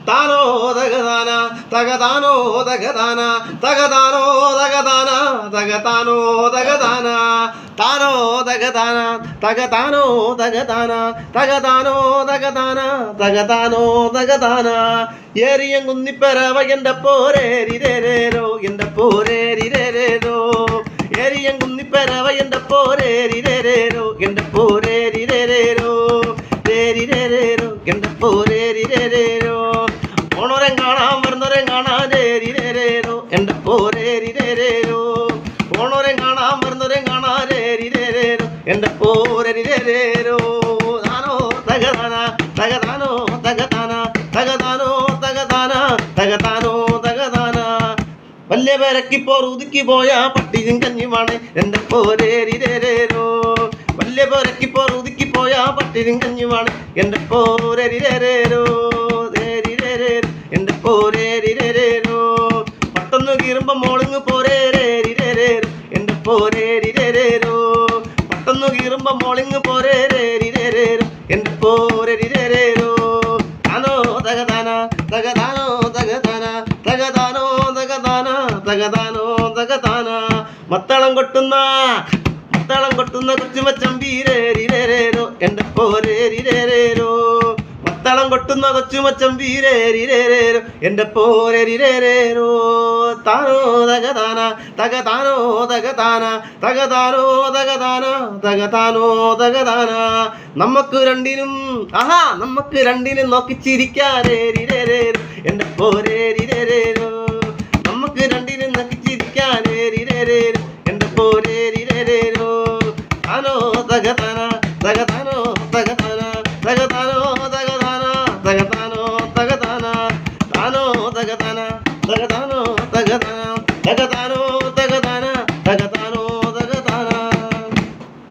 താനോ തകതാന തകതാനോ തകതാന തകതാനോ തകതാന തകതാനോ തകതാന താനോ തകതാന തകതാനോ തകതാന തകതാനോ തകതാന തകതാനോ തകതാന ഏറിയം കുന്നിപ്പറവ എൻ്റെ പോരേരിരേരോ എൻ്റെ പോരേരിരേരോ ഏറിയം കുന്നിപ്പറവ എൻ്റെ പോരേരിരേരോ എൻ്റെ പോരേരിരേരോ രേരിരേരോ എൻ്റെ പോരേരിരേരോ ഓണോരം കാണാൻ വരുന്നോരം കാണാൻ രേരിരേരോ എൻ്റെ പോരേരിരേരോ ഓണോരം കാണാൻ വരുന്നോരം കാണാൻ രേരിരേരോ എൻ്റെ പോരേരിരേരോ താനോ തകതാന തകതാനോ തകതാന തകതാനോ തകതാന തകതാനോ തകതാന വല്യ പേരക്കിപ്പോർ ഉതുക്കി പോയ പട്ടിയും കഞ്ഞിമാണ് എൻ്റെ പോരേരിരേരോ വല്യ പേരക്കിപ്പോർ ഉതുക്കി പോയ പട്ടിയും കഞ്ഞിമാണ് എൻ്റെ പോരേരിരേരോ എൻ്റെ പോരേരിരേരോ പട്ടൊന്ന് കീറുമ്പോ മോളിങ് പോരേരിരേരോ എൻ്റെ പോരേരിരേരോ പട്ടൊന്ന് കീറുമ്പോ മോളിങ് പോരേരിരേരോ എൻ്റെ പോരേരിരേരോ താനോ തകതാന തകതാനോ തകതാന തകതാനോ തകതാന തകതാനോ തകതാന മത്തളം കൊട്ടുന്ന കൊച്ചുമച്ചമ്പീരേരിരേരോ എൻ്റെ പോരേരിരേരോ മത്തളം കൊട്ടുന്ന കൊച്ചുമച്ചമ്പീരേരിരേരോ എൻ്റെ പോരേരിരേരോ താനോ തകതാന തകതാനോ തകതാന തകതാനോ തകതാന തകതാനോ തകതാന നമുക്ക് രണ്ടിനും നോക്കി ചിരിക്കാനേരിരേരോ എൻ്റെ പോരേരിരേരോ നമുക്ക് രണ്ടിനും നോക്കി ചിരിക്കാനേരിരേരോ എൻ്റെ പോരേരിരേരോ താനോ തകതാന തകതാനോ തകതാന തകതാനോ തകതാന തകതാനോ തകതാന താനോ തകതാന തകതാനോ തകതാന തകതാനോ